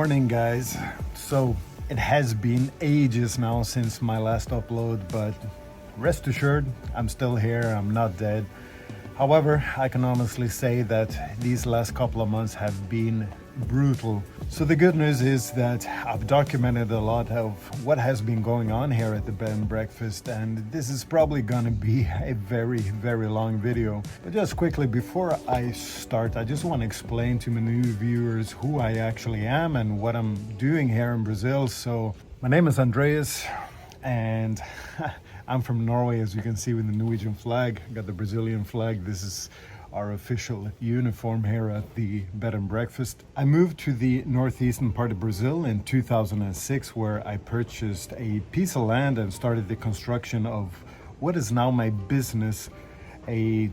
morning, guys. So it has been ages now since my last upload, but rest assured, I'm still here, I'm not dead. However, I can honestly say that these last couple of months have been brutal. So the good news is that I've documented a lot of what has been going on here at the bed and breakfast, and this is probably gonna be a very long video. But just quickly before I start, I just want to explain to my new viewers who I actually am and what I'm doing here in Brazil. So my name is Andreas, and I'm from Norway, as you can see with the Norwegian flag. I got the Brazilian flag. This is our official uniform here at the bed and breakfast. I moved to the northeastern part of Brazil in 2006, where I purchased a piece of land and started the construction of what is now my business,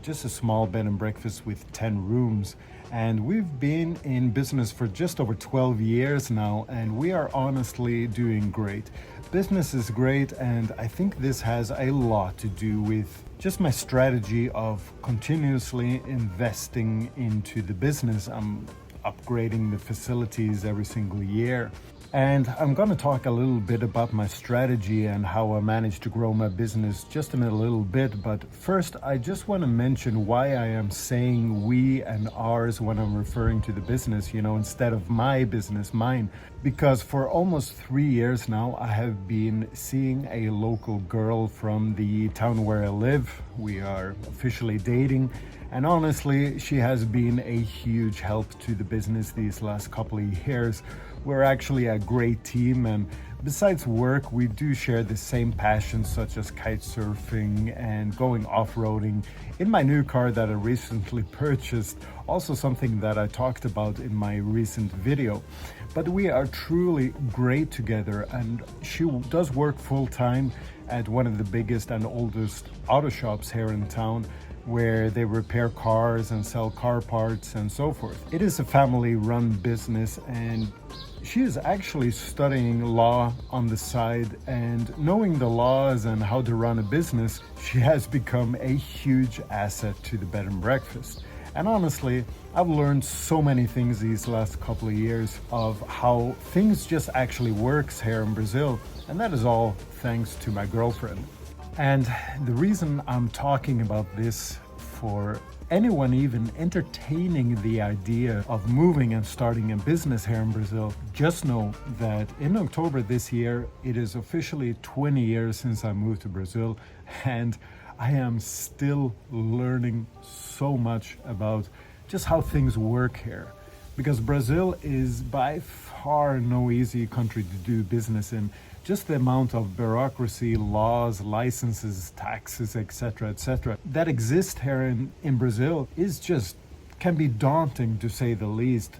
just a small bed and breakfast with 10 rooms. And we've been in business for just over 12 years now, and we are honestly doing great. Business is great, and I think this has a lot to do with just my strategy of continuously investing into the business. I'm upgrading the facilities every single year. And I'm going to talk a little bit about my strategy and how I managed to grow my business just in a little bit. But first, I just want to mention why I am saying we and ours when I'm referring to the business, instead of my business, mine. Because for almost 3 years now, I have been seeing a local girl from the town where I live. We are officially dating. And honestly, she has been a huge help to the business these last couple of years. We're actually a great team, and besides work, we do share the same passions such as kite surfing and going off-roading. In my new car that I recently purchased, also something that I talked about in my recent video. But we are truly great together, and she does work full-time at one of the biggest and oldest auto shops here in town, where they repair cars and sell car parts and so forth. It is a family-run business, and she is actually studying law on the side, and knowing the laws and how to run a business, she has become a huge asset to the bed and breakfast. And honestly, I've learned so many things these last couple of years of how things just actually works here in Brazil, and that is all thanks to my girlfriend. And the reason I'm talking about this, for anyone even entertaining the idea of moving and starting a business here in Brazil, just know that in October this year, it is officially 20 years since I moved to Brazil, and I am still learning so much about just how things work here. Because Brazil is by far no easy country to do business in. Just the amount of bureaucracy, laws, licenses, taxes, etc., that exist here in Brazil can be daunting, to say the least.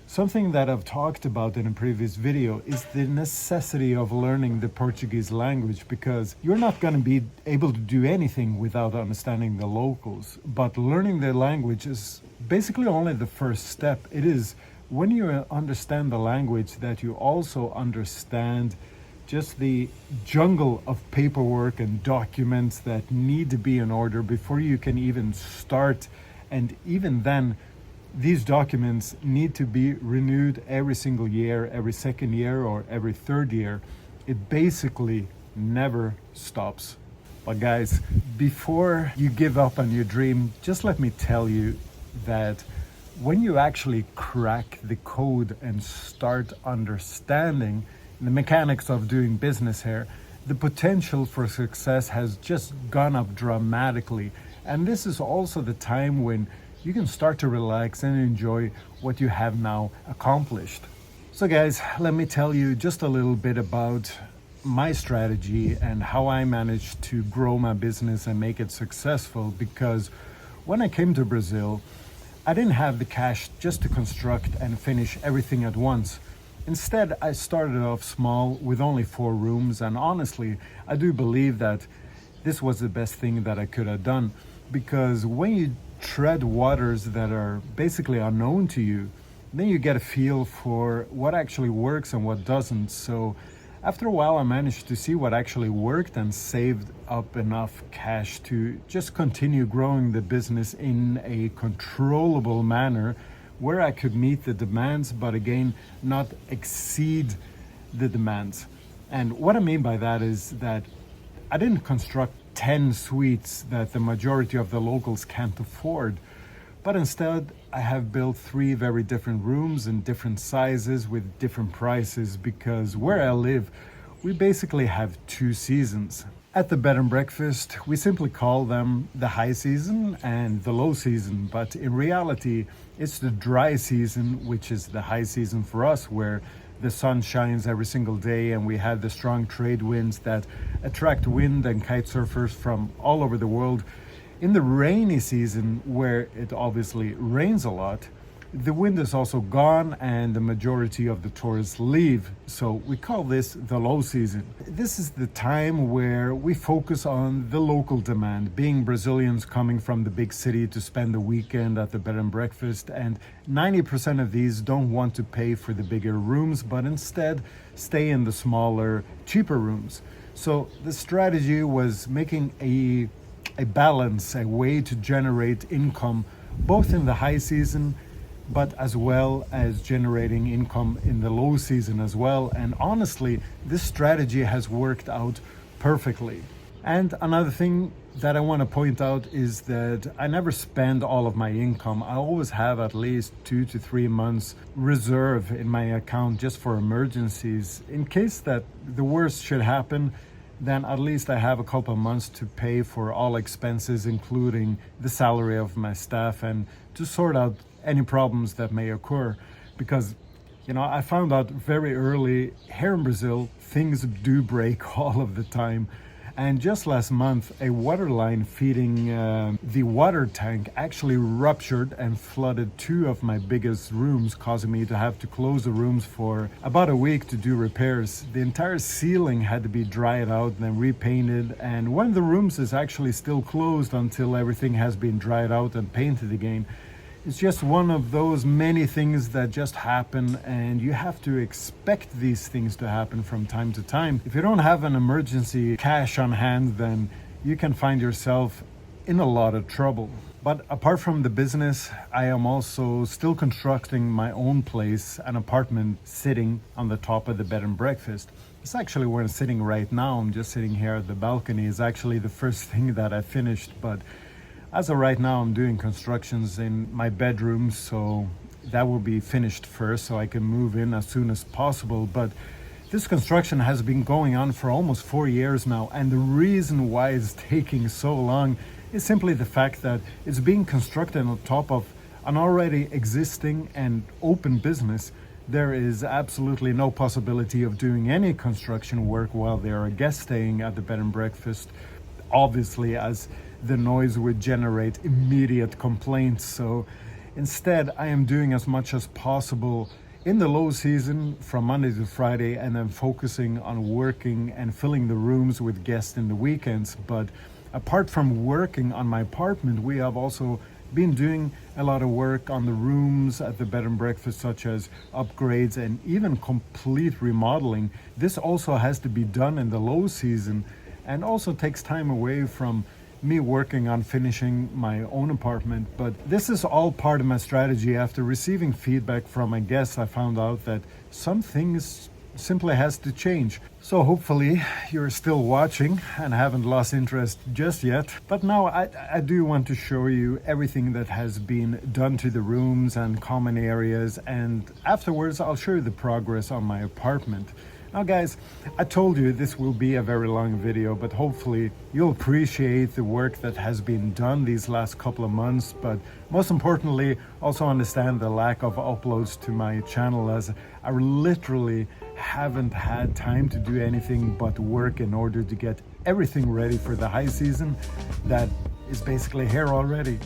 Something that I've talked about in a previous video is the necessity of learning the Portuguese language, because you're not going to be able to do anything without understanding the locals. But learning the language is basically only the first step. It is when you understand the language that you also understand just the jungle of paperwork and documents that need to be in order before you can even start. And even then, these documents need to be renewed every single year, every second year, or every third year. It basically never stops. But guys, before you give up on your dream, just let me tell you that when you actually crack the code and start understanding the mechanics of doing business here, the potential for success has just gone up dramatically. And this is also the time when you can start to relax and enjoy what you have now accomplished. So guys, let me tell you just a little bit about my strategy and how I managed to grow my business and make it successful. Because when I came to Brazil, I didn't have the cash just to construct and finish everything at once. Instead, I started off small with only 4 rooms, and honestly, I do believe that this was the best thing that I could have done, because when you tread waters that are basically unknown to you, then you get a feel for what actually works and what doesn't. So after a while, I managed to see what actually worked and saved up enough cash to just continue growing the business in a controllable manner where I could meet the demands, but again, not exceed the demands. And what I mean by that is that I didn't construct 10 suites that the majority of the locals can't afford, but instead I have built 3 very different rooms in different sizes with different prices, because where I live, we basically have 2 seasons. At the bed and breakfast, we simply call them the high season and the low season, but in reality, it's the dry season, which is the high season for us, where the sun shines every single day and we have the strong trade winds that attract wind and kite surfers from all over the world. In the rainy season, where it obviously rains a lot, the wind is also gone and the majority of the tourists leave. So we call this the low season. This is the time where we focus on the local demand, being Brazilians coming from the big city to spend the weekend at the bed and breakfast, and 90% of these don't want to pay for the bigger rooms, but instead stay in the smaller, cheaper rooms. So the strategy was making a balance, a way to generate income both in the high season but as well as generating income in the low season as well. And honestly, this strategy has worked out perfectly. And another thing that I want to point out is that I never spend all of my income. I always have at least 2 to 3 months reserve in my account just for emergencies. In case that the worst should happen, then at least I have a couple of months to pay for all expenses, including the salary of my staff, and to sort out any problems that may occur. Because, I found out very early here in Brazil, things do break all of the time. And just last month, a water line feeding the water tank actually ruptured and flooded 2 of my biggest rooms, causing me to have to close the rooms for about a week to do repairs. The entire ceiling had to be dried out and then repainted, and one of the rooms is actually still closed until everything has been dried out and painted again. It's just one of those many things that just happen, and you have to expect these things to happen from time to time. If you don't have an emergency cash on hand, then you can find yourself in a lot of trouble. But apart from the business, I am also still constructing my own place, an apartment sitting on the top of the bed and breakfast. It's actually where I'm sitting right now. I'm just sitting here at the balcony. It's actually the first thing that I finished, but as of right now, I'm doing constructions in my bedroom, so that will be finished first so I can move in as soon as possible. But this construction has been going on for almost 4 years now, and the reason why it's taking so long is simply the fact that it's being constructed on top of an already existing and open business. There is absolutely no possibility of doing any construction work while there are guests staying at the bed and breakfast, obviously, as the noise would generate immediate complaints. So instead, I am doing as much as possible in the low season from Monday to Friday, and then focusing on working and filling the rooms with guests in the weekends. But apart from working on my apartment, we have also been doing a lot of work on the rooms at the bed and breakfast, such as upgrades and even complete remodeling. This also has to be done in the low season and also takes time away from me working on finishing my own apartment. But this is all part of my strategy. After receiving feedback from my guests, I found out that some things simply has to change. So hopefully you're still watching and haven't lost interest just yet. But now I do want to show you everything that has been done to the rooms and common areas, and afterwards I'll show you the progress on my apartment. Now guys, I told you this will be a very long video, but hopefully you'll appreciate the work that has been done these last couple of months, but most importantly, also understand the lack of uploads to my channel, as I literally haven't had time to do anything but work in order to get everything ready for the high season that is basically here already.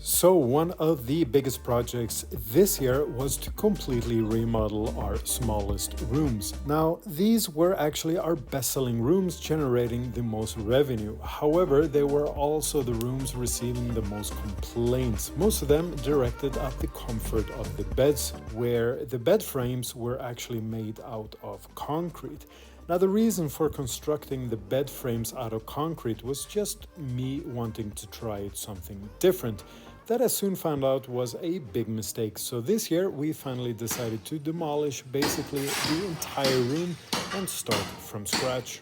So one of the biggest projects this year was to completely remodel our smallest rooms. Now, these were actually our best-selling rooms, generating the most revenue. However, they were also the rooms receiving the most complaints, most of them directed at the comfort of the beds, where the bed frames were actually made out of concrete. Now, the reason for constructing the bed frames out of concrete was just me wanting to try something different. That I soon found out was a big mistake. So this year we finally decided to demolish basically the entire room and start from scratch.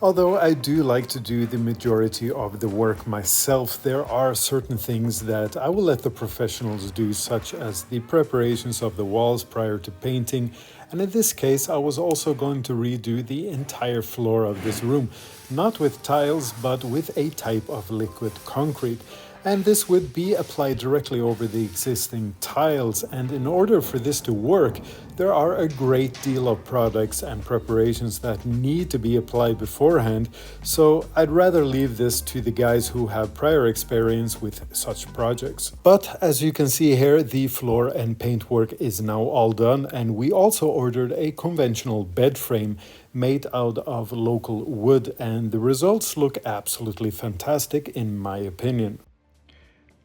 Although I do like to do the majority of the work myself, there are certain things that I will let the professionals do, such as the preparations of the walls prior to painting. And in this case, I was also going to redo the entire floor of this room, not with tiles, but with a type of liquid concrete. And this would be applied directly over the existing tiles. And in order for this to work, there are a great deal of products and preparations that need to be applied beforehand. So I'd rather leave this to the guys who have prior experience with such projects. But as you can see here, the floor and paintwork is now all done. And we also ordered a conventional bed frame made out of local wood. And the results look absolutely fantastic in my opinion.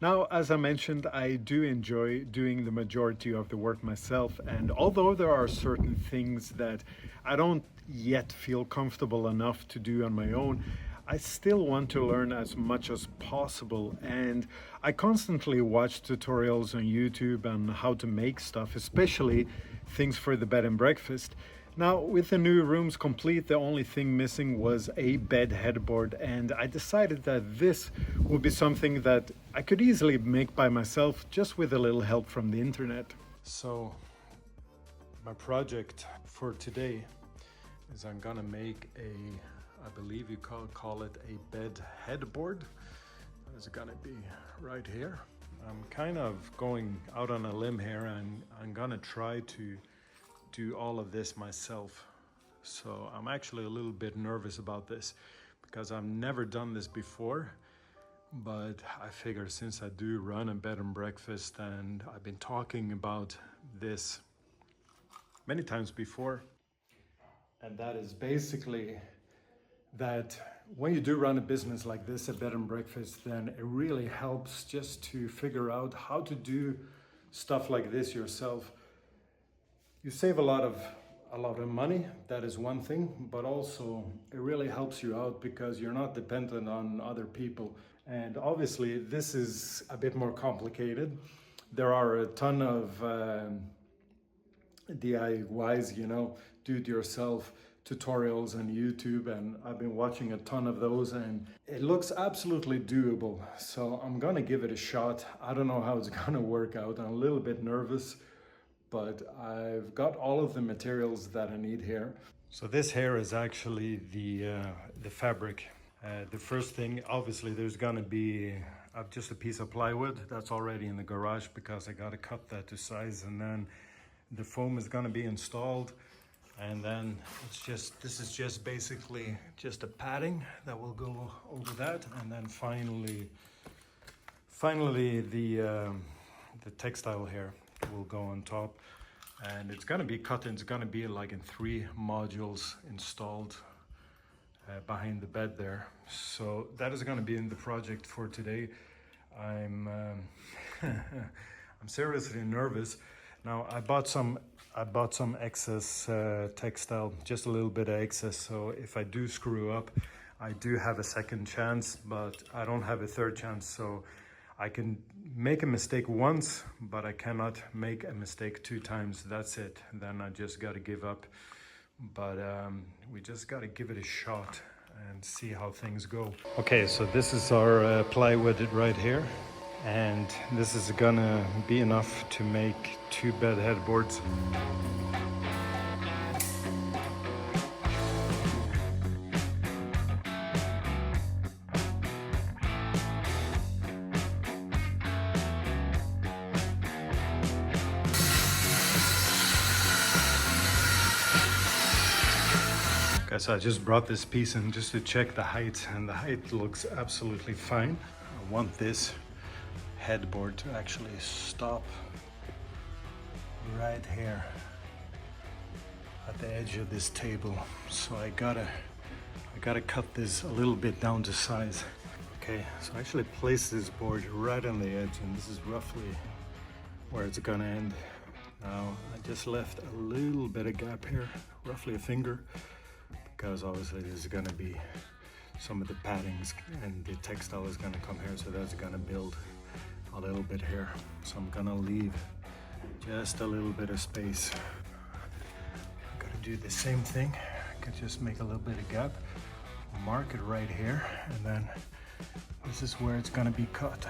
Now, as I mentioned, I do enjoy doing the majority of the work myself, and although there are certain things that I don't yet feel comfortable enough to do on my own, I still want to learn as much as possible, and I constantly watch tutorials on YouTube on how to make stuff, especially things for the bed and breakfast. Now, with the new rooms complete, the only thing missing was a bed headboard, and I decided that this would be something that I could easily make by myself, just with a little help from the internet. So, my project for today is I'm gonna make I believe you call it a bed headboard. It's gonna be right here. I'm kind of going out on a limb here, and I'm gonna try to do all of this myself. So I'm actually a little bit nervous about this because I've never done this before, but I figure since I do run a bed and breakfast and I've been talking about this many times before, and that is basically that when you do run a business like this, a bed and breakfast, then it really helps just to figure out how to do stuff like this yourself. You save a lot of money, that is one thing, but also it really helps you out because you're not dependent on other people. And obviously this is a bit more complicated. There are a ton of DIYs, do-it-yourself tutorials on YouTube, and I've been watching a ton of those, and it looks absolutely doable. So I'm gonna give it a shot. I don't know how it's gonna work out. I'm a little bit nervous, but I've got all of the materials that I need here. So this here is actually the fabric. The first thing, obviously, there's gonna be just a piece of plywood that's already in the garage because I gotta cut that to size, and then the foam is gonna be installed, and then this is just basically just a padding that will go over that, and then finally the textile here will go on top, and it's going to be cut in. It's going to be like in 3 modules installed behind the bed there. So that is going to be in the project for today. I'm I'm seriously nervous. Now I bought some excess textile, just a little bit of excess, so if I do screw up, I do have a second chance, but I don't have a third chance. So I can make a mistake once, but I cannot make a mistake 2 times. That's it. Then I just got to give up. But we just got to give it a shot and see how things go. Okay, so this is our plywood right here. And this is gonna be enough to make 2 bed headboards. So I just brought this piece in just to check the height, and the height looks absolutely fine. I want this headboard to actually stop right here at the edge of this table. So I gotta cut this a little bit down to size. Okay, so I actually placed this board right on the edge, and this is roughly where it's gonna end. Now, I just left a little bit of gap here, roughly a finger, because obviously this is gonna be some of the paddings and the textile is gonna come here, so that's gonna build a little bit here. So I'm gonna leave just a little bit of space. I'm gonna do the same thing. I could just make a little bit of gap, mark it right here, and then this is where it's gonna be cut.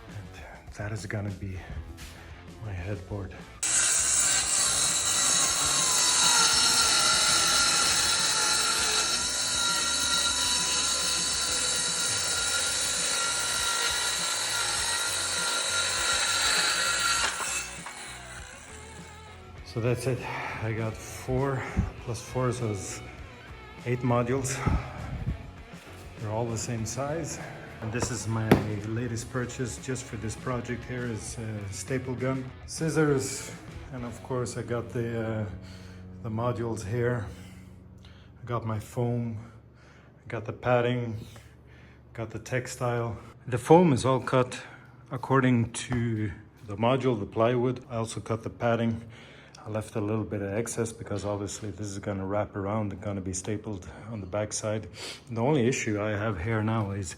And that is gonna be my headboard. So that's it. I got 4 plus 4, so it's 8 modules. They're all the same size. And this is my latest purchase just for this project here is a staple gun, scissors, and of course I got the modules here. I got my foam, I got the padding, got the textile. The foam is all cut according to the module, the plywood. I also cut the padding. I left a little bit of excess because obviously this is going to wrap around and going to be stapled on the back side. The only issue I have here now is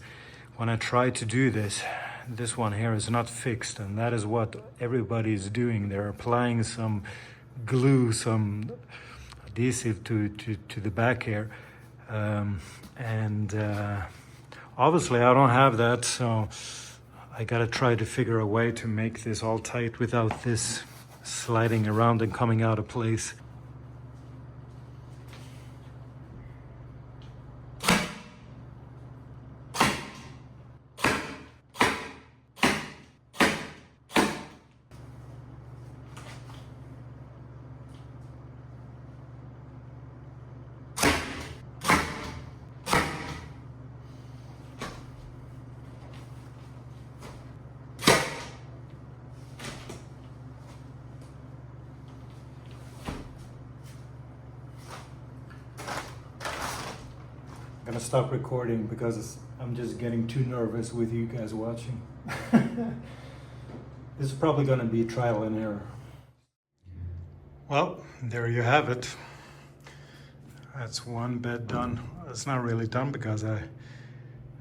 when I try to do this, this one here is not fixed, and that is what everybody is doing. They're applying some glue, some adhesive to the back here. Obviously I don't have that, so I got to try to figure a way to make this all tight without this sliding around and coming out of place. I'm gonna stop recording because I'm just getting too nervous with you guys watching. This is probably gonna be trial and error. Well, there you have it. That's one bed done. It's not really done because I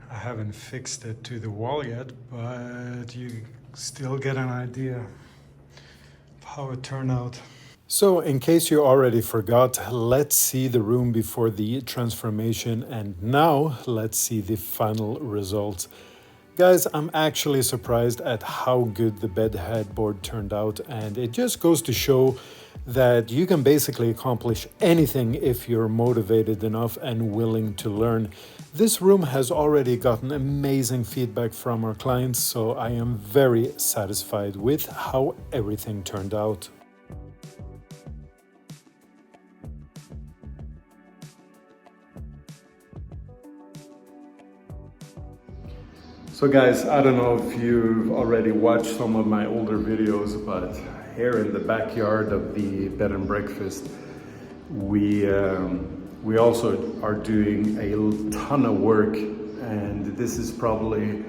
haven't fixed it to the wall yet, but you still get an idea of how it turned out. So in case you already forgot, let's see the room before the transformation, and now let's see the final results. Guys, I'm actually surprised at how good the bed headboard turned out, and it just goes to show that you can basically accomplish anything if you're motivated enough and willing to learn. This room has already gotten amazing feedback from our clients, so I am very satisfied with how everything turned out. So guys, I don't know if you've already watched some of my older videos, but here in the backyard of the bed and breakfast, we also are doing a ton of work, and this is probably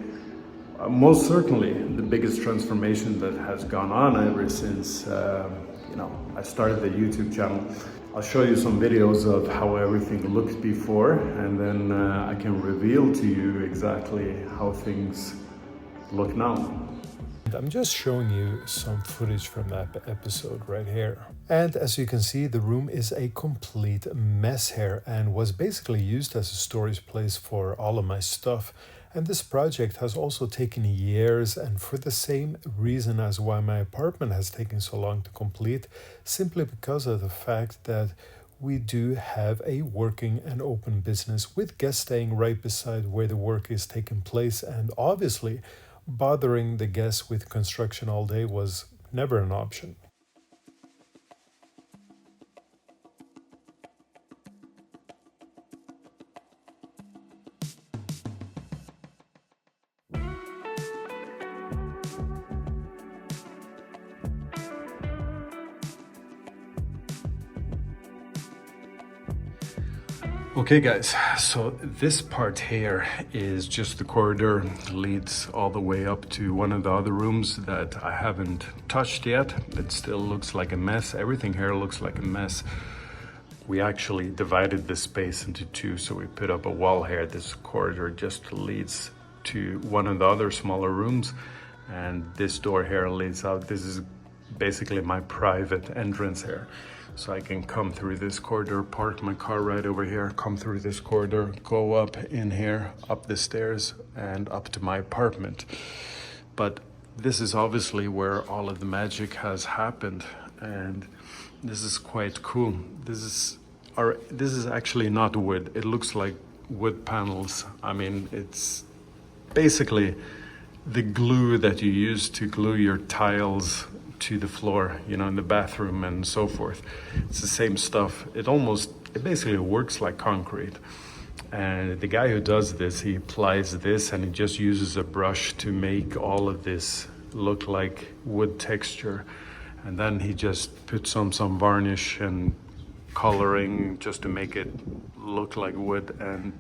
most certainly the biggest transformation that has gone on ever since I started the YouTube channel. I'll show you some videos of how everything looked before, and then I can reveal to you exactly how things look now. I'm just showing you some footage from that episode right here. And as you can see, the room is a complete mess here and was basically used as a storage place for all of my stuff. And this project has also taken years, and for the same reason as why my apartment has taken so long to complete, simply because of the fact that we do have a working and open business with guests staying right beside where the work is taking place, and obviously bothering the guests with construction all day was never an option. Okay guys, so this part here is just the corridor, leads all the way up to one of the other rooms that I haven't touched yet. It still looks like a mess. Everything here looks like a mess. We actually divided this space into two, so we put up a wall here. This corridor just leads to one of the other smaller rooms, and this door here leads out. This is basically my private entrance here. So I can come through this corridor, park my car right over here, come through this corridor, go up in here, up the stairs, and up to my apartment. But this is obviously where all of the magic has happened, and this is quite cool. This is actually not wood. It looks like wood panels. I mean, it's basically the glue that you use to glue your tiles to the floor, you know, in the bathroom and so forth. It's the same stuff. It basically works like concrete. And the guy who does this, he applies this and he just uses a brush to make all of this look like wood texture. And then he just puts on some varnish and coloring just to make it look like wood. And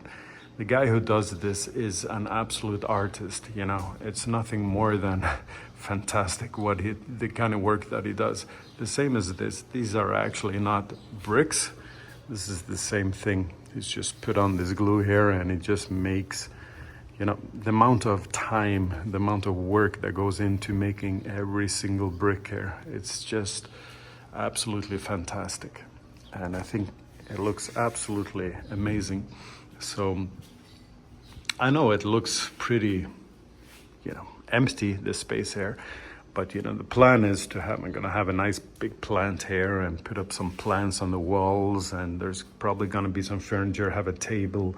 the guy who does this is an absolute artist, you know. It's nothing more than fantastic the kind of work that he does. The same as this. These are actually not bricks. This is the same thing. He's just put on this glue here and it just makes, you know, the amount of time, the amount of work that goes into making every single brick here. It's just absolutely fantastic. And I think it looks absolutely amazing. So I know it looks pretty, you know, empty, this space here, but you know, the plan is I'm gonna have a nice big plant here and put up some plants on the walls, and there's probably gonna be some furniture, have a table,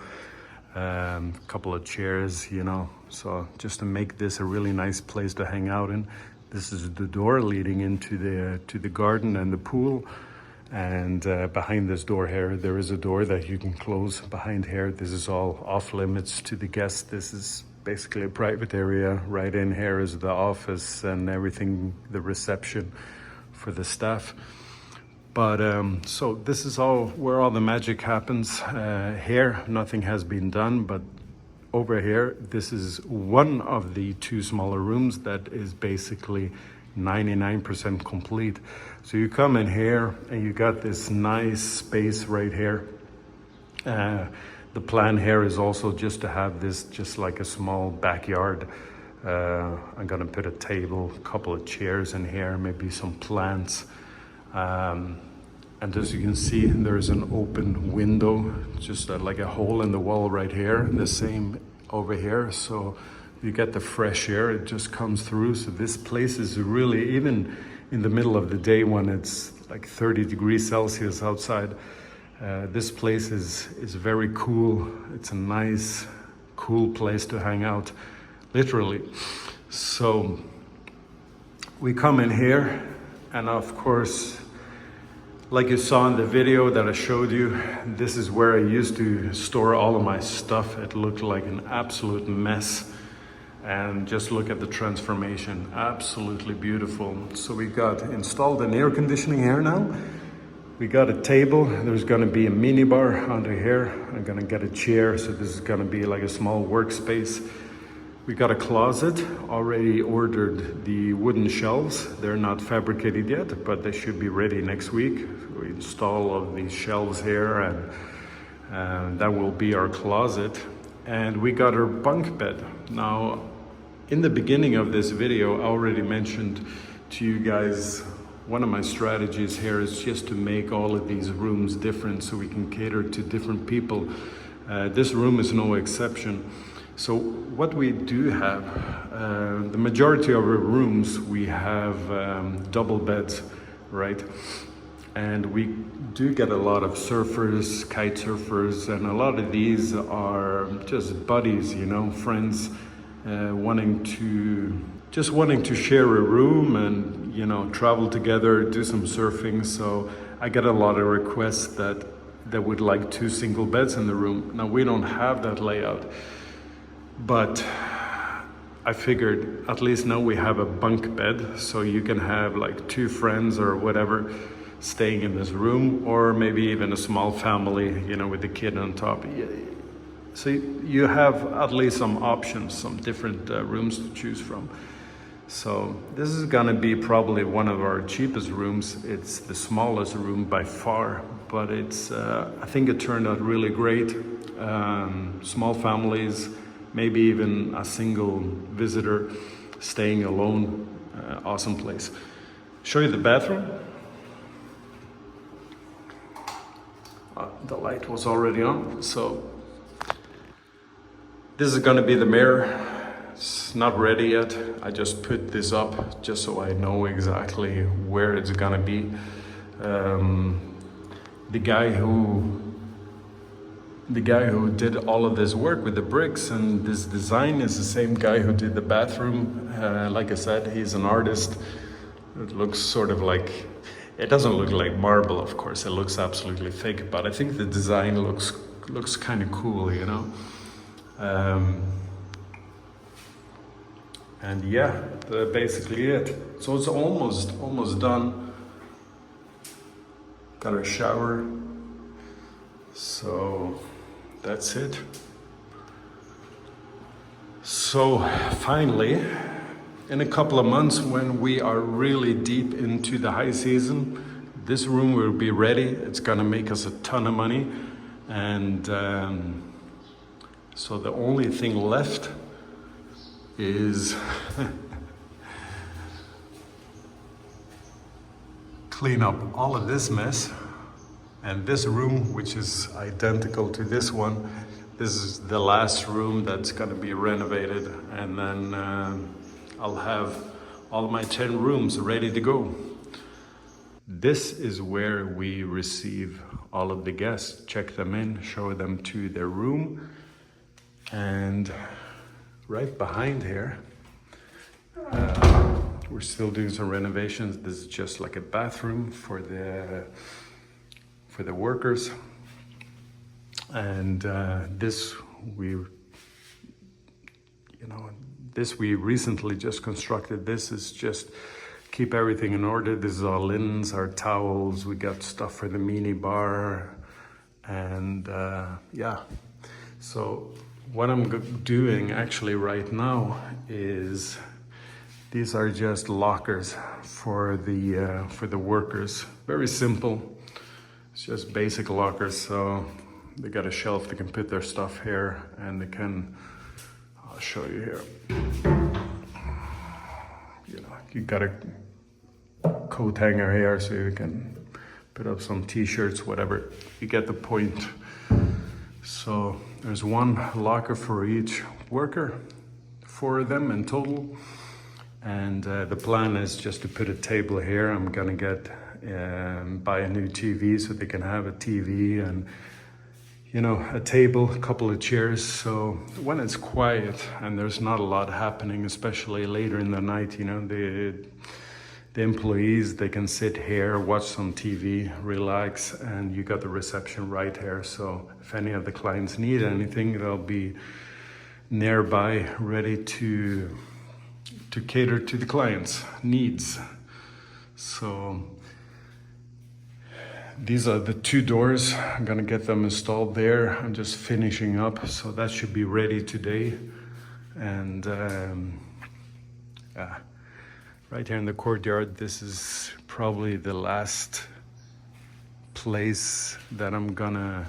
a couple of chairs, you know, so just to make this a really nice place to hang out in. This is the door leading into the garden and the pool. And behind this door here, there is a door that you can close behind here. This is all off limits to the guests. This is basically a private area. Right in here is the office and everything, the reception for the staff. But so this is all where all the magic happens. Here, nothing has been done, but over here, this is one of the two smaller rooms that is basically 99% complete. So you come in here and you got this nice space right here. The plan here is also just to have this just like a small backyard. I'm gonna put a table, a couple of chairs in here, maybe some plants. And as you can see, there's an open window, just like a hole in the wall right here, the same over here. So you get the fresh air, it just comes through. So this place is really, even in the middle of the day when it's like 30 degrees Celsius outside, this place is very cool. It's a nice, cool place to hang out, literally. So we come in here, and of course, like you saw in the video that I showed you, this is where I used to store all of my stuff. It looked like an absolute mess. And just look at the transformation, absolutely beautiful. So we got installed an air conditioning here now. We got a table, there's gonna be a mini bar under here. I'm gonna get a chair, so this is gonna be like a small workspace. We got a closet, already ordered the wooden shelves. They're not fabricated yet, but they should be ready next week. We install all of these shelves here, and that will be our closet. And we got our bunk bed. Now, in the beginning of this video, I already mentioned to you guys, one of my strategies here is just to make all of these rooms different so we can cater to different people. This room is no exception. So what we do have, the majority of our rooms, we have double beds, right? And we do get a lot of surfers, kite surfers, and a lot of these are just buddies, you know, friends, wanting to share a room and, you know, travel together, do some surfing. So I get a lot of requests that would like 2 single beds in the room. Now we don't have that layout, but I figured at least now we have a bunk bed, so you can have like 2 friends or whatever staying in this room, or maybe even a small family, you know, with the kid on top. So you have at least some options, some different rooms to choose from. So this is gonna be probably one of our cheapest rooms. It's the smallest room by far, but it's I think it turned out really great. Small families, maybe even a single visitor staying alone, awesome place. Show you the bathroom. The light was already on, so this is gonna be the mirror. It's not ready yet. I just put this up just so I know exactly where it's gonna be. The guy who did all of this work with the bricks and this design is the same guy who did the bathroom. Like I said, he's an artist. It looks sort of like, it doesn't look like marble, of course. It looks absolutely fake, but I think the design looks kind of cool, you know. And yeah, that's basically it. So it's almost done. Got a shower. So that's it. So finally, in a couple of months, when we are really deep into the high season, this room will be ready. It's gonna make us a ton of money. And so the only thing left is clean up all of this mess. And this room, which is identical to this one, this is the last room that's gonna be renovated. And then I'll have all my 10 rooms ready to go. This is where we receive all of the guests, check them in, show them to their room. And right behind here, we're still doing some renovations. This is just like a bathroom for the workers. And this we recently just constructed. This is just keep everything in order. This is our linens, our towels. We got stuff for the mini bar, and yeah. So what I'm doing actually right now is these are just lockers for the workers. Very simple. It's just basic lockers. So they got a shelf. They can put their stuff here, and they can. I'll show you here. You know, you got a coat hanger here, so you can put up some t-shirts, whatever. You get the point. So there's one locker for each worker, 4 of them in total. And the plan is just to put a table here. I'm gonna buy a new TV so they can have a TV and, you know, a table, a couple of chairs. So when it's quiet and there's not a lot happening, especially later in the night, you know, the employees, they can sit here, watch some TV, relax, and you got the reception right here. So if any of the clients need anything, they'll be nearby, ready to cater to the clients' needs. So these are the 2 doors. I'm gonna get them installed there. I'm just finishing up, so that should be ready today. And right here in the courtyard, this is probably the last place that I'm gonna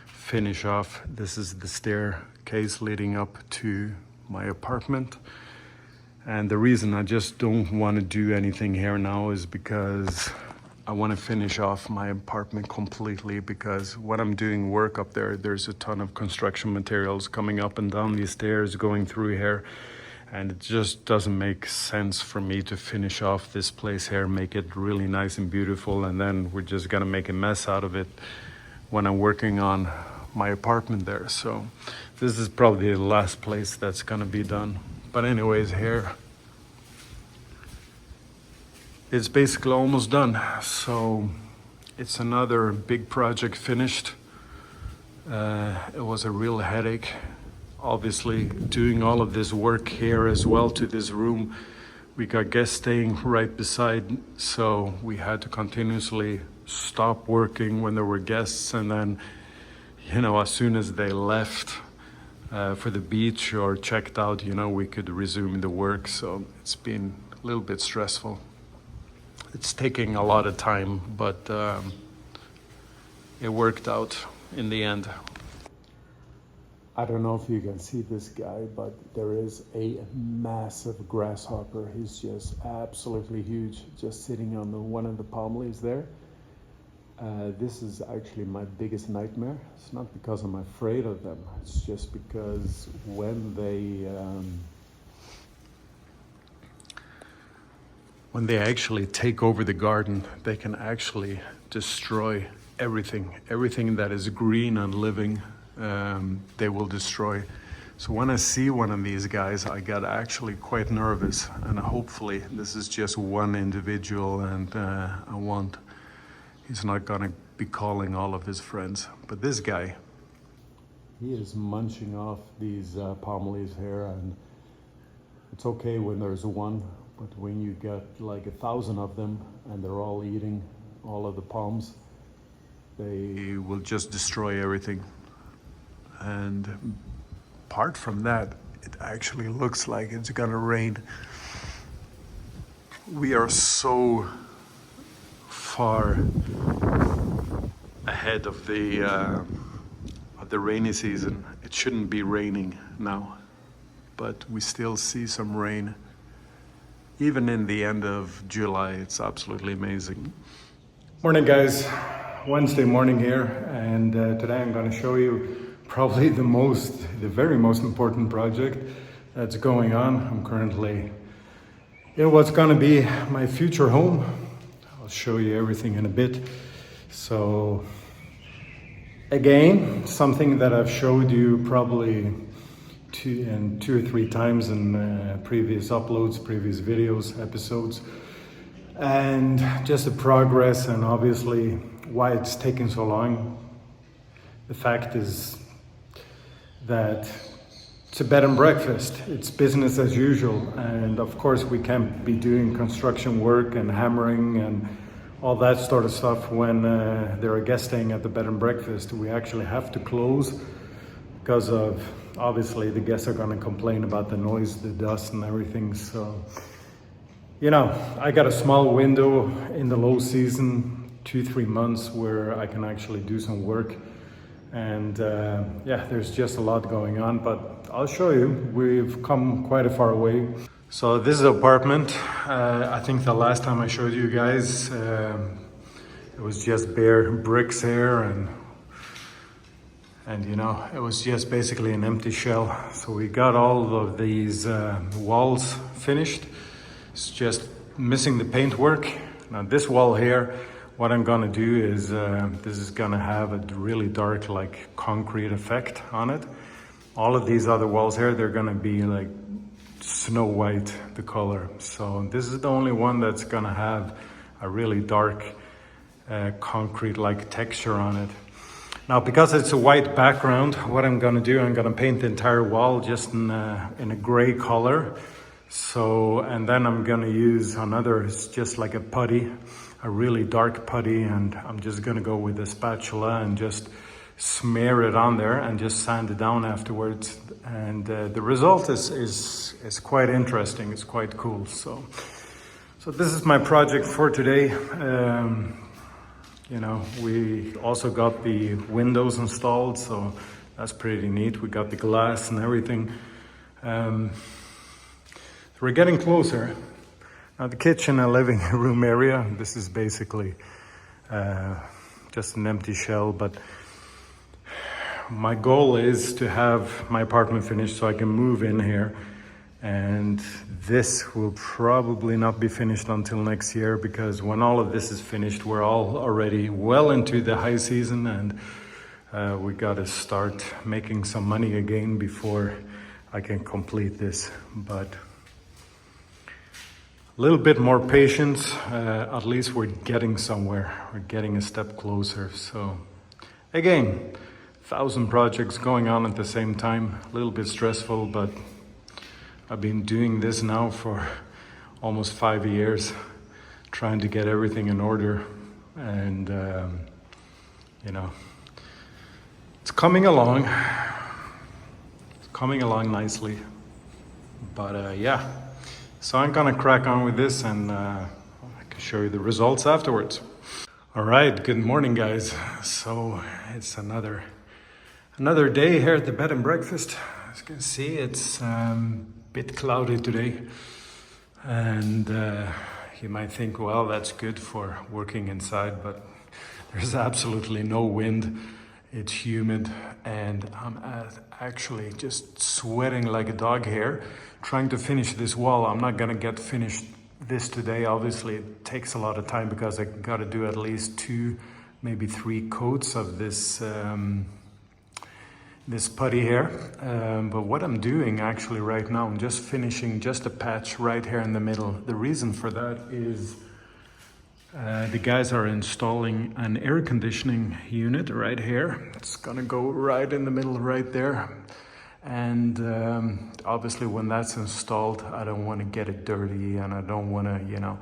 finish off. This is the staircase leading up to my apartment. And the reason I just don't want to do anything here now is because I want to finish off my apartment completely, because when I'm doing work up there, there's a ton of construction materials coming up and down these stairs, going through here. And it just doesn't make sense for me to finish off this place here, make it really nice and beautiful, and then we're just gonna make a mess out of it when I'm working on my apartment there. So this is probably the last place that's gonna be done. But anyways, here, it's basically almost done. So it's another big project finished. It was a real headache. Obviously, doing all of this work here as well to this room. We got guests staying right beside, so we had to continuously stop working when there were guests, and then, you know, as soon as they left for the beach or checked out, you know, we could resume the work. So it's been a little bit stressful. It's taking a lot of time, but it worked out in the end. I don't know if you can see this guy, but there is a massive grasshopper. He's just absolutely huge, just sitting on one of the palm leaves there. This is actually my biggest nightmare. It's not because I'm afraid of them. It's just because when they actually take over the garden, they can actually destroy everything that is green and living. They will destroy. So when I see one of these guys, I got actually quite nervous, and hopefully this is just one individual, and he's not gonna be calling all of his friends. But this guy, he is munching off these palm leaves here, and it's okay when there's one, but when you get like 1,000 of them and they're all eating all of the palms, they will just destroy everything. And apart from that, it actually looks like it's gonna rain. We are so far ahead of the rainy season. It shouldn't be raining now, but we still see some rain. Even in the end of July, it's absolutely amazing. Morning, guys. Wednesday morning here, and today I'm going to show you probably the very most important project that's going on. I'm currently in what's going to be my future home. I'll show you everything in a bit. So again, something that I've showed you probably two or three times in previous uploads, previous videos, episodes, and just the progress, and obviously why it's taking so long. The fact is that it's a bed and breakfast. It's business as usual, and of course we can't be doing construction work and hammering and all that sort of stuff when there are guests staying at the bed and breakfast. We actually have to close because of, obviously, the guests are going to complain about the noise, the dust and everything. So, you know, I got a small window in the low season, 2-3 months, where I can actually do some work. And yeah, there's just a lot going on, but I'll show you. We've come quite a far way. So this is an apartment. I think the last time I showed you guys, it was just bare bricks here, and you know, it was just basically an empty shell. So we got all of these walls finished. It's just missing the paintwork. Now this wall here, what I'm gonna do is, this is gonna have a really dark, like concrete effect on it. All of these other walls here, they're gonna be like snow white, the color. So this is the only one that's gonna have a really dark concrete-like texture on it. Now, because it's a white background, what I'm gonna do, I'm gonna paint the entire wall just in a gray color. So, and then I'm gonna use another, it's just like a putty, a really dark putty, and I'm just gonna go with a spatula and just smear it on there and just sand it down afterwards. And the result is quite interesting. It's quite cool. So this is my project for today. You know, we also got the windows installed, so that's pretty neat. We got the glass and everything. So we're getting closer. Now the kitchen and living room area, this is basically just an empty shell, but my goal is to have my apartment finished so I can move in here. And this will probably not be finished until next year, because when all of this is finished, we're all already well into the high season, and we got to start making some money again before I can complete this. But a little bit more patience, at least we're getting somewhere. We're getting a step closer. So again, 1,000 projects going on at the same time, a little bit stressful, but I've been doing this now for almost 5 years, trying to get everything in order. and you know, it's coming along. It's coming along nicely. But yeah, so I'm gonna crack on with this, and I can show you the results afterwards. All right, good morning, guys. So it's another day here at the bed and breakfast. As you can see, it's a bit cloudy today, and you might think, well, that's good for working inside, but there's absolutely no wind. It's humid, and I'm actually just sweating like a dog here, trying to finish this wall. I'm not gonna get finished this today. Obviously, it takes a lot of time because I got to do at least 2, maybe 3 coats of this this putty here. But what I'm doing actually right now, I'm just finishing just a patch right here in the middle. The reason for that is the guys are installing an air conditioning unit right here. It's gonna go right in the middle right there. And obviously when that's installed, I don't want to get it dirty, and I don't want to, you know,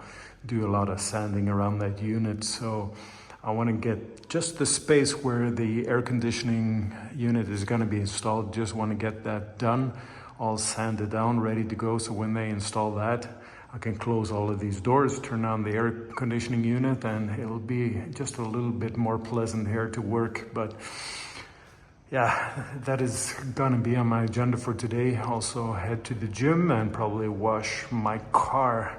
do a lot of sanding around that unit. So I want to get just the space where the air conditioning unit is going to be installed. Just want to get that done, all sanded down, ready to go. So when they install that, I can close all of these doors, turn on the air conditioning unit, and it'll be just a little bit more pleasant here to work. But yeah, that is gonna be on my agenda for today. Also head to the gym and probably wash my car.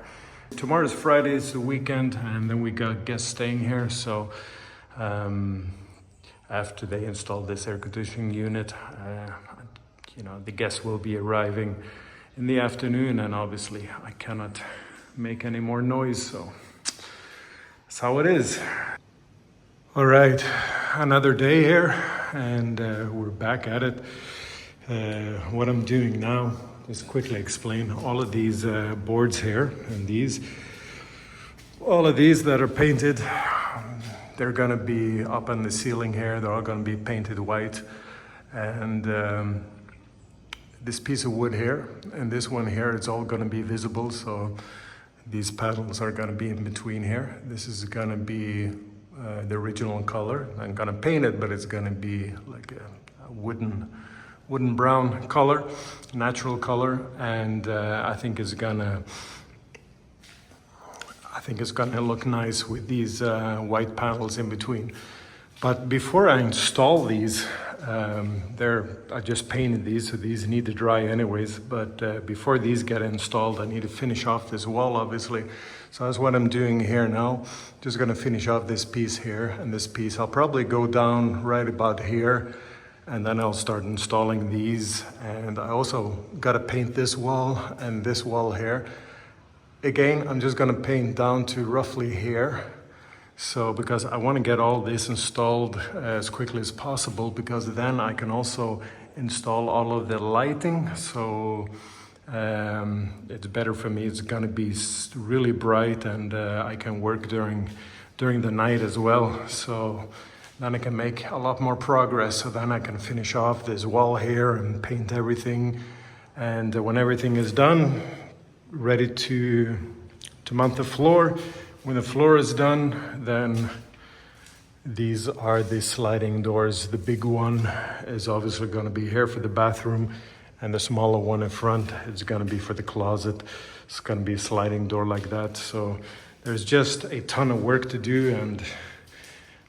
Tomorrow's Friday, it's the weekend, and then we got guests staying here. So after they install this air conditioning unit, you know, the guests will be arriving in the afternoon, and obviously I cannot make any more noise, so that's how it is. All right, another day here, and we're back at it. What I'm doing now, just quickly explain all of these boards here, and all of these that are painted, they're gonna be up on the ceiling here. They're all gonna be painted white, and this piece of wood here and this one here, it's all gonna be visible. So these panels are gonna be in between here. This is gonna be the original color. I'm gonna paint it, but it's gonna be like a wooden brown color, natural color, and I think it's gonna look nice with these white panels in between. But before I install these, I just painted these, so these need to dry anyways. But before these get installed, I need to finish off this wall, obviously. So that's what I'm doing here now. Just gonna finish off this piece here and this piece. I'll probably go down right about here, and then I'll start installing these. And I also gotta paint this wall and this wall here. Again, I'm just gonna paint down to roughly here. So because I want to get all this installed as quickly as possible, because then I can also install all of the lighting. So it's better for me. It's going to be really bright, and I can work during the night as well. So then I can make a lot more progress. So then I can finish off this wall here and paint everything. And when everything is done, ready to mount the floor. When the floor is done, then these are the sliding doors. The big one is obviously going to be here for the bathroom, and the smaller one in front is going to be for the closet. It's going to be a sliding door like that. So there's just a ton of work to do, and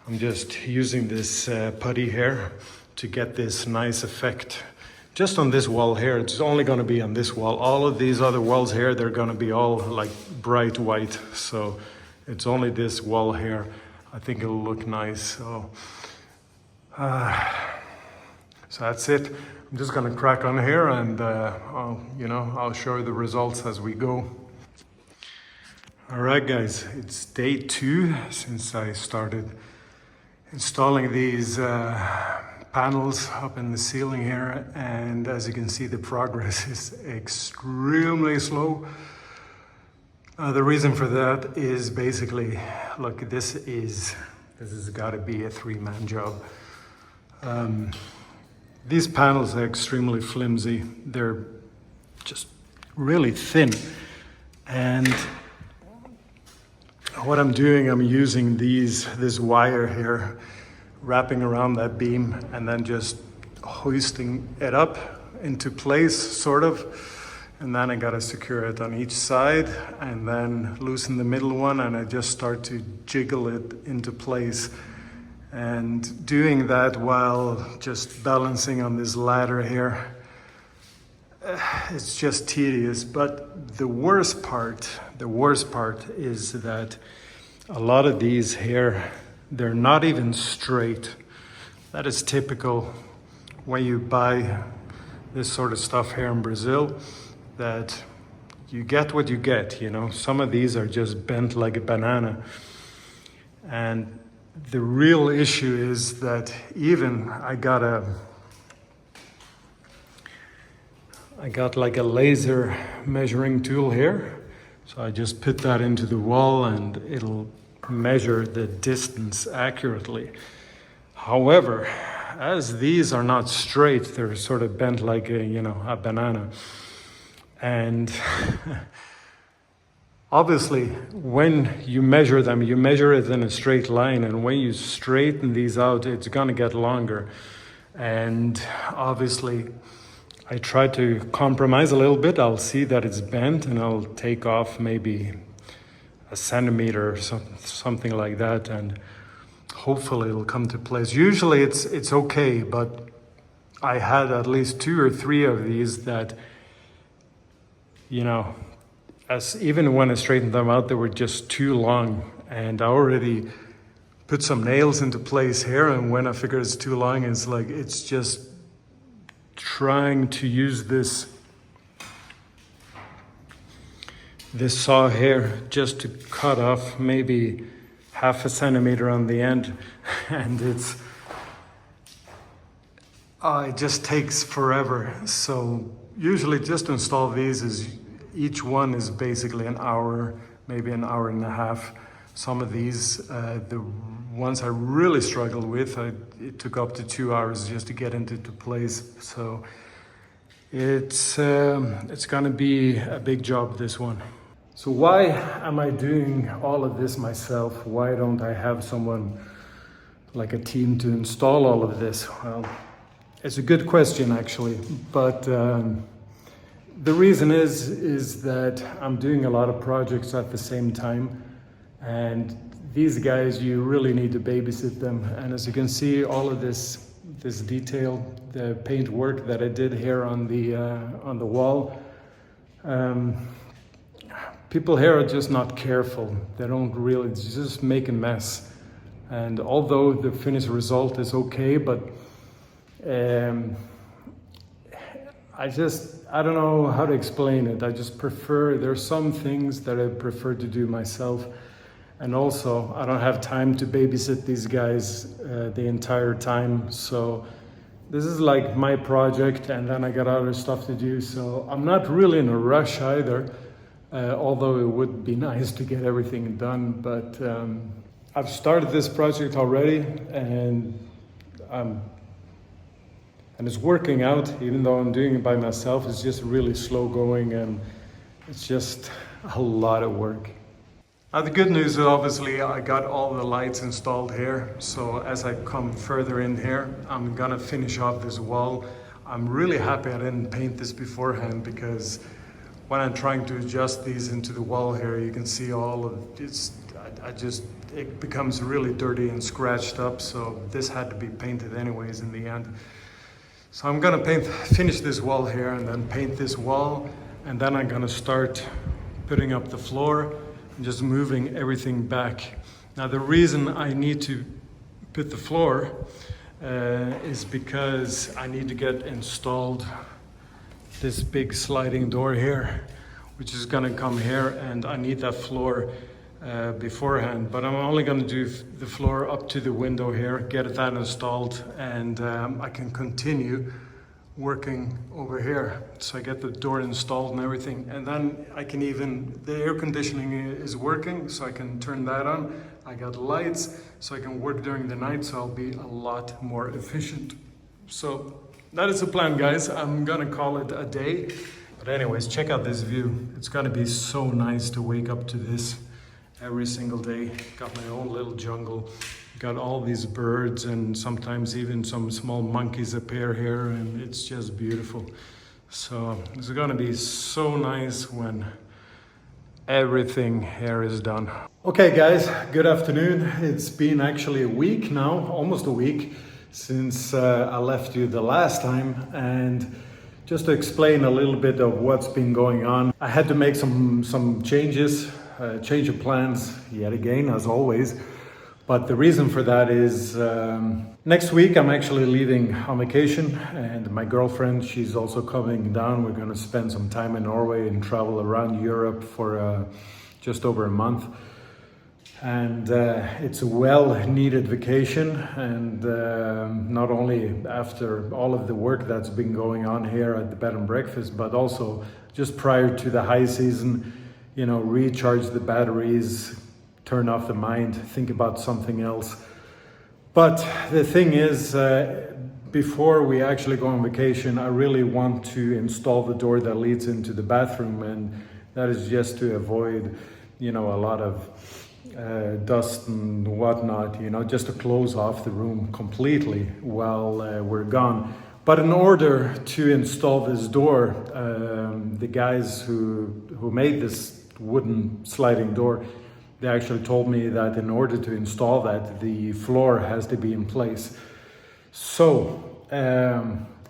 I'm just using this putty here to get this nice effect. Just on this wall here, it's only going to be on this wall. All of these other walls here, they're going to be all like bright white. So it's only this wall here. I think it'll look nice. So that's it. I'm just gonna crack on here, and I'll show you the results as we go. All right, guys, it's day 2 since I started installing these panels up in the ceiling here, and as you can see, the progress is extremely slow. The reason for that is basically, look, this has got to be a 3-man job. These panels are extremely flimsy. They're just really thin, and what I'm doing, I'm using this wire here, wrapping around that beam and then just hoisting it up into place, sort of. And then I gotta secure it on each side and then loosen the middle one, and I just start to jiggle it into place. And doing that while just balancing on this ladder here, it's just tedious. But the worst part is that a lot of these here, they're not even straight. That is typical when you buy this sort of stuff here in Brazil, that you get what you get, you know. Some of these are just bent like a banana. And the real issue is that even I got like a laser measuring tool here. So I just put that into the wall and it'll measure the distance accurately. However, as these are not straight, they're sort of bent like a banana. And obviously, when you measure them, you measure it in a straight line, and when you straighten these out, it's gonna get longer. And obviously, I try to compromise a little bit. I'll see that it's bent, and I'll take off maybe a centimeter or something like that, and hopefully it'll come to place. Usually it's okay, but I had at least 2 or 3 of these that, as even when I straightened them out, they were just too long. And I already put some nails into place here, and when I figure it's too long, it's just trying to use this saw here just to cut off maybe half a centimeter on the end, and it just takes forever. So usually just to install these each one is basically an hour, maybe an hour and a half. Some of these, the ones I really struggled with, it took up to 2 hours just to get into place. So it's gonna be a big job, this one. So why am I doing all of this myself? Why don't I have someone like a team to install all of this? Well, it's a good question actually, but the reason is that I'm doing a lot of projects at the same time, and these guys, you really need to babysit them. And as you can see, all of this detail, the paint work that I did here on the wall, people here are just not careful. They don't really, just make a mess. And although the finished result is okay, but I don't know how to explain it. I just prefer, there's some things that I prefer to do myself. And also, I don't have time to babysit these guys the entire time. So this is like my project, and then I got other stuff to do. So I'm not really in a rush either, although it would be nice to get everything done. But I've started this project already, and it's working out, even though I'm doing it by myself. It's just really slow going, and it's just a lot of work. Now the good news is obviously I got all the lights installed here. So as I come further in here, I'm gonna finish off this wall. I'm really happy I didn't paint this beforehand, because when I'm trying to adjust these into the wall here, you can see all of it becomes really dirty and scratched up. So this had to be painted anyways in the end. So I'm gonna finish this wall here and then paint this wall, and then I'm gonna start putting up the floor and just moving everything back. Now the reason I need to put the floor is because I need to get installed this big sliding door here, which is gonna come here, and I need that floor beforehand. But I'm only gonna do the floor up to the window here, get that installed, and I can continue working over here. So I get the door installed and everything, and then I can the air conditioning is working, so I can turn that on. I got lights, so I can work during the night, so I'll be a lot more efficient. So that is the plan, guys. I'm gonna call it a day. But anyways, check out this view. It's gonna be so nice to wake up to this every single day. Got my own little jungle. Got all these birds and sometimes even some small monkeys appear here, and it's just beautiful. So it's gonna be so nice when everything here is done. Okay guys, good afternoon. It's been actually a week now, almost a week, since I left you the last time, and just to explain a little bit of what's been going on, I had to make some changes, change of plans yet again, as always. But the reason for that is next week I'm actually leaving on vacation, and my girlfriend, she's also coming down. We're going to spend some time in Norway and travel around Europe for just over a month. And it's a well-needed vacation, and not only after all of the work that's been going on here at the bed and breakfast, but also just prior to the high season, you know, recharge the batteries, turn off the mind, think about something else. But the thing is, before we actually go on vacation, I really want to install the door that leads into the bathroom, and that is just to avoid, you know, a lot of dust and whatnot, you know, just to close off the room completely while we're gone. But in order to install this door, the guys who made this wooden sliding door, they actually told me that in order to install that, the floor has to be in place. So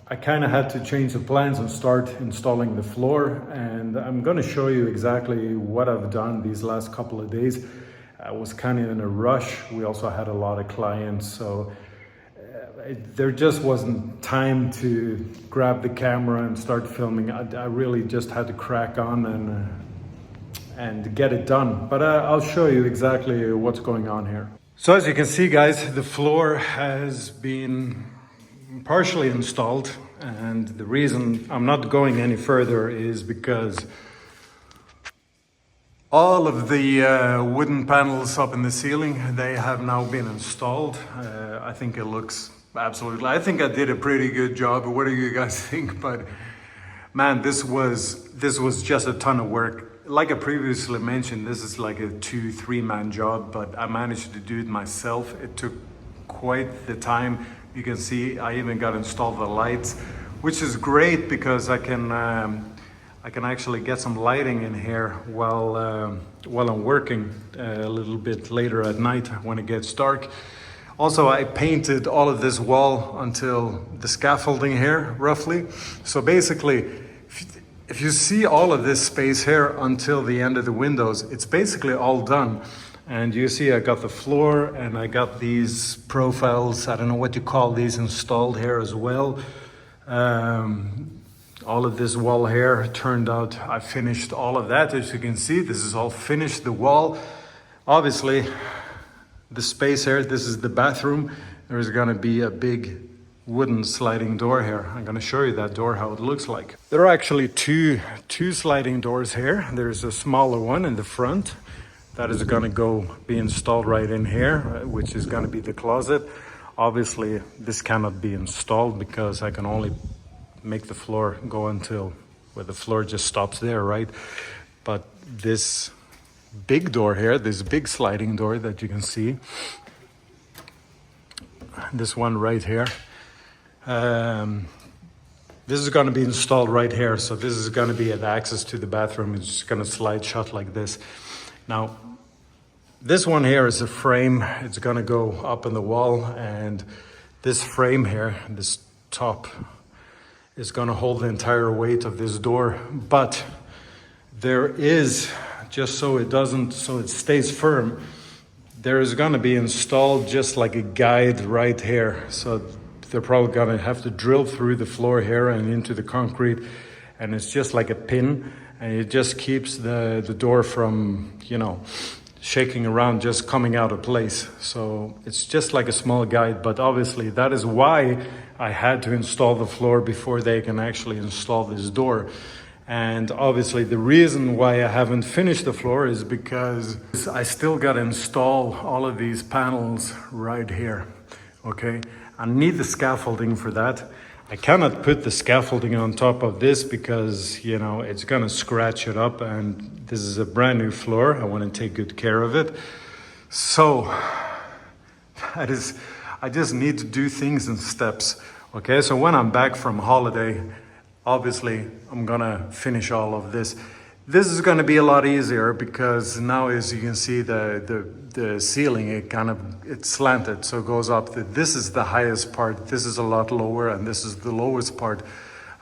I kind of had to change the plans and start installing the floor. And I'm going to show you exactly what I've done these last couple of days. I was kind of in a rush. We also had a lot of clients, so there just wasn't time to grab the camera and start filming. I really just had to crack on and get it done. But I'll show you exactly what's going on here. So as you can see, guys, the floor has been partially installed, and the reason I'm not going any further is because all of the wooden panels up in the ceiling, they have now been installed. I think it looks absolutely, I think I did a pretty good job. What do you guys think? But man, this was just a ton of work. Like I previously mentioned, this is like a 2-3 man job, but I managed to do it myself. It took quite the time. You can see I even got installed the lights, which is great because I can actually get some lighting in here while I'm working a little bit later at night when it gets dark. Also, I painted all of this wall until the scaffolding here, roughly. So basically, if you see all of this space here until the end of the windows, it's basically all done. And you see I got the floor and I got these profiles, I don't know what you call these, installed here as well. All of this wall here turned out, I finished all of that. As you can see, this is all finished, the wall. Obviously, the space here, this is the bathroom. There is gonna be a big wooden sliding door here. I'm gonna show you that door, how it looks like. There are actually two sliding doors here. There's a smaller one in the front that is gonna be installed right in here, which is gonna be the closet. Obviously, this cannot be installed because I can only make the floor go until where the floor just stops there, right? But this big door here, this big sliding door that you can see, this one right here, this is going to be installed right here. So this is going to be an access to the bathroom. It's just going to slide shut like this. Now, this one here is a frame. It's going to go up in the wall, and this frame here, this top, is going to hold the entire weight of this door. But there is, just so it stays firm, there is going to be installed just like a guide right here. So they're probably going to have to drill through the floor here and into the concrete, and it's just like a pin, and it just keeps the door from, you know, shaking around, just coming out of place. So it's just like a small guide, but obviously that is why I had to install the floor before they can actually install this door. And obviously the reason why I haven't finished the floor is because I still got to install all of these panels right here. Okay, I need the scaffolding for that. I cannot put the scaffolding on top of this because, you know, it's gonna scratch it up, and this is a brand new floor. I want to take good care of it. So that is, I just need to do things in steps. Okay, so when I'm back from holiday, obviously I'm gonna finish all of this. This is gonna be a lot easier because now, as you can see, the ceiling, it's slanted, so it goes up. This is the highest part, this is a lot lower, and this is the lowest part.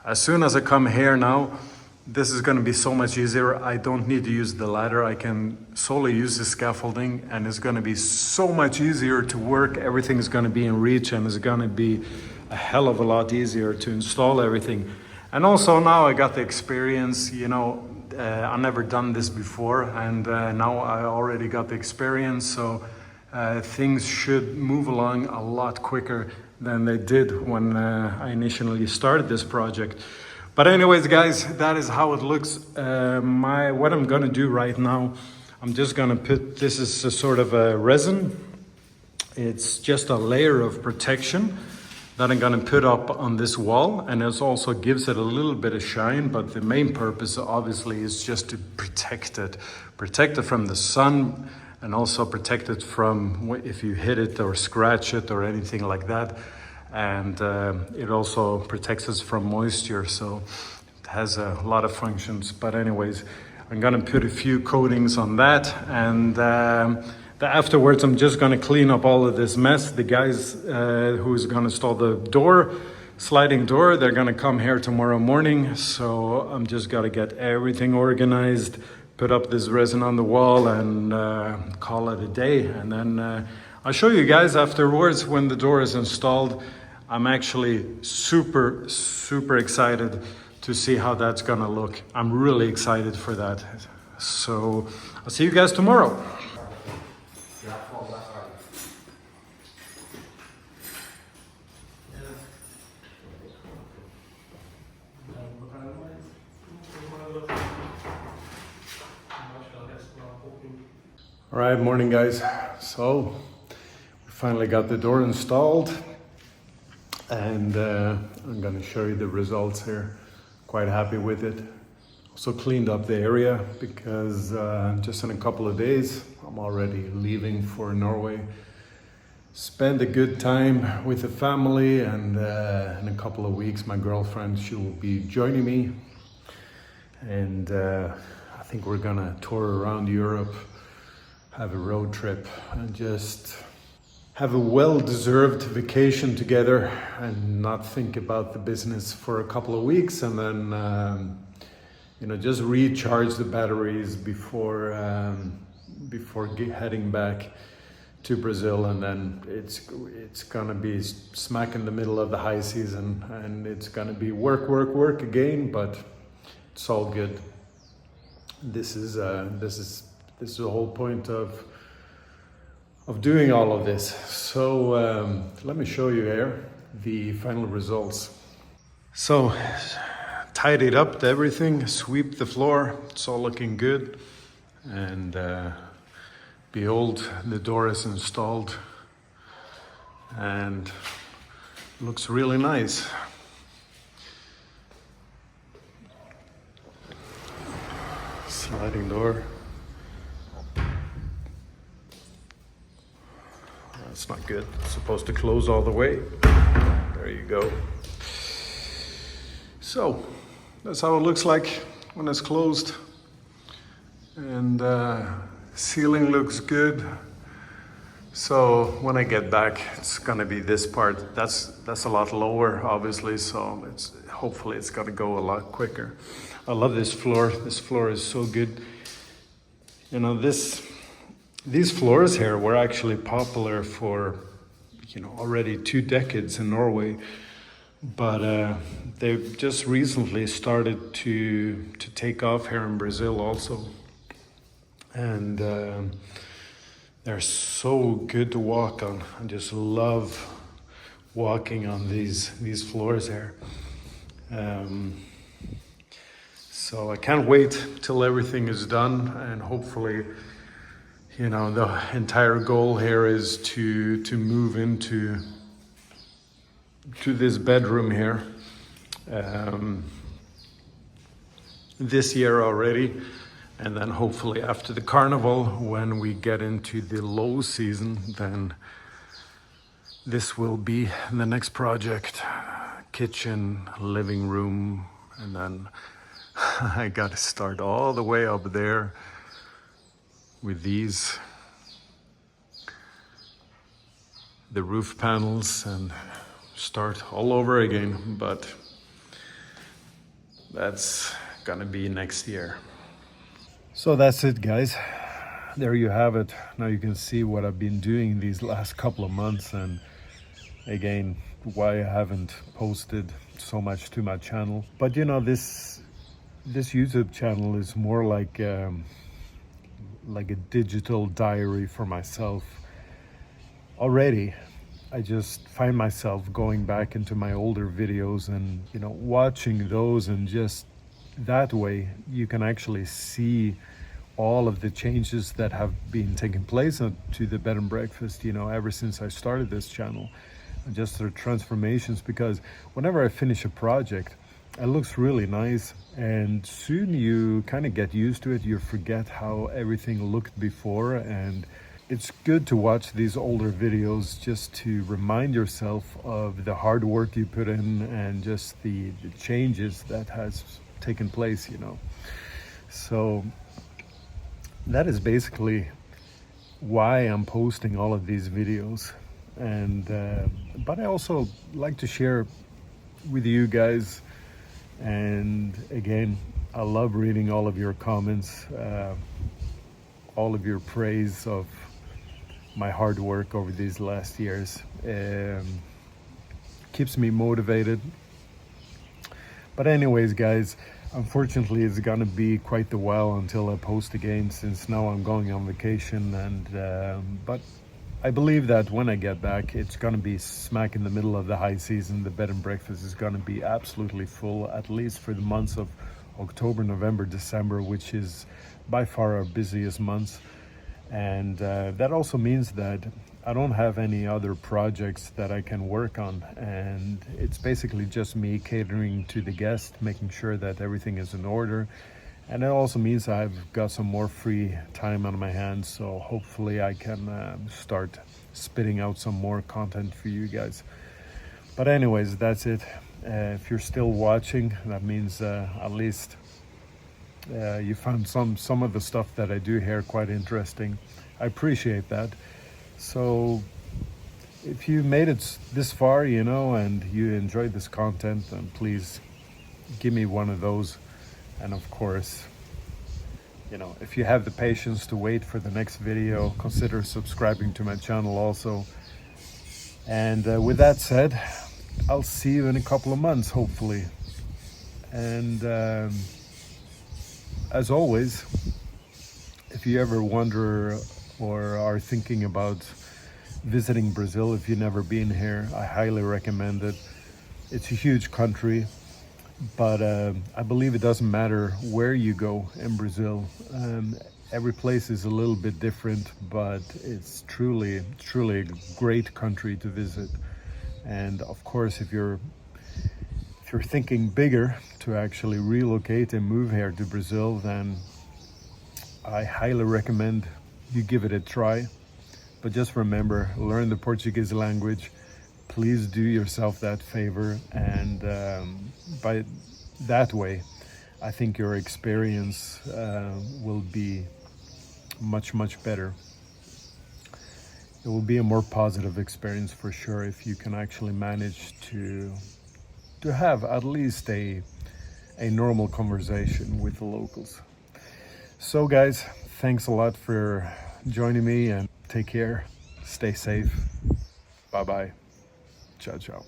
As soon as I come here now, this is going to be so much easier. I don't need to use the ladder. I can solely use the scaffolding, and it's going to be so much easier to work. Everything is going to be in reach, and it's going to be a hell of a lot easier to install everything. And also now I got the experience, you know, I never done this before, and now I already got the experience, so things should move along a lot quicker than they did when I initially started this project. But anyways, guys, that is how it looks. What I'm gonna do right now, I'm just gonna put, this is a sort of a resin. It's just a layer of protection that I'm gonna put up on this wall, and it also gives it a little bit of shine, but the main purpose obviously is just to protect it from the sun, and also protect it from if you hit it or scratch it or anything like that. And it also protects us from moisture, so it has a lot of functions. But anyways, I'm gonna put a few coatings on that, and afterwards I'm just gonna clean up all of this mess. The guys who's gonna install the sliding door, they're gonna come here tomorrow morning, so I'm just gotta get everything organized, put up this resin on the wall, and call it a day. And then I'll show you guys afterwards when the door is installed. I'm actually super excited to see how that's gonna look. I'm really excited for that. So I'll see you guys tomorrow. All right, morning guys. So we finally got the door installed, and I'm gonna show you the results here. Quite happy with it. Also cleaned up the area because just in a couple of days, I'm already leaving for Norway. Spend a good time with the family, and in a couple of weeks, my girlfriend, she will be joining me. And I think we're gonna tour around Europe, have a road trip, and just have a well-deserved vacation together and not think about the business for a couple of weeks, and then you know, just recharge the batteries before heading back to Brazil. And then it's gonna be smack in the middle of the high season, and it's gonna be work again, but it's all good. This is the whole point of doing all of this. So let me show you here the final results. So tidied up everything, sweep the floor, it's all looking good, and behold, the door is installed and looks really nice. Sliding door. That's not good. It's supposed to close all the way. There you go. So that's how it looks like when it's closed. And ceiling looks good. So when I get back, it's gonna be this part. That's a lot lower, obviously. So hopefully it's gonna go a lot quicker. I love this floor. This floor is so good. You know, these floors here were actually popular for, you know, already 2 decades in Norway, but they've just recently started to take off here in Brazil also, and they're so good to walk on. I just love walking on these floors here. So I can't wait till everything is done, and hopefully, you know, the entire goal here is to move into to this bedroom here this year already, and then hopefully after the carnival, when we get into the low season, then this will be the next project. Kitchen, living room, and then I gotta start all the way up there with these, the roof panels, and start all over again, but that's gonna be next year. So that's it, guys. There you have it. Now you can see what I've been doing these last couple of months, and again, why I haven't posted so much to my channel. But you know, this YouTube channel is more like a digital diary for myself. Already, I just find myself going back into my older videos and, you know, watching those, and just that way you can actually see all of the changes that have been taking place to the bed and breakfast, you know, ever since I started this channel. Just their transformations, because whenever I finish a project, it looks really nice, and soon you kind of get used to it. You forget how everything looked before, and it's good to watch these older videos just to remind yourself of the hard work you put in, and just the changes that has taken place, you know. So that is basically why I'm posting all of these videos. And but I also like to share with you guys, and again, I love reading all of your comments, all of your praise of my hard work over these last years. Keeps me motivated. But anyways, guys, unfortunately it's gonna be quite a while until I post again, since now I'm going on vacation, and but I believe that when I get back, it's gonna be smack in the middle of the high season. The bed and breakfast is gonna be absolutely full, at least for the months of October, November, December, which is by far our busiest months. And that also means that I don't have any other projects that I can work on. And it's basically just me catering to the guests, making sure that everything is in order. And it also means I've got some more free time on my hands, so hopefully I can start spitting out some more content for you guys. But anyways, that's it. If you're still watching, that means at least you found some of the stuff that I do here quite interesting. I appreciate that. So if you made it this far, you know, and you enjoyed this content, then please give me one of those. And of course, you know, if you have the patience to wait for the next video, consider subscribing to my channel also. And with that said, I'll see you in a couple of months, hopefully. And as always, if you ever wonder or are thinking about visiting Brazil, if you've never been here, I highly recommend it. It's a huge country. But I believe it doesn't matter where you go in Brazil. Every place is a little bit different, but it's truly a great country to visit. And of course, if you're thinking bigger to actually relocate and move here to Brazil, then I highly recommend you give it a try. But just remember, learn the Portuguese language. Please do yourself that favor, and by that way, I think your experience will be much better. It will be a more positive experience for sure if you can actually manage to have at least a normal conversation with the locals. So guys, thanks a lot for joining me, and take care, stay safe, bye bye. Ciao, ciao.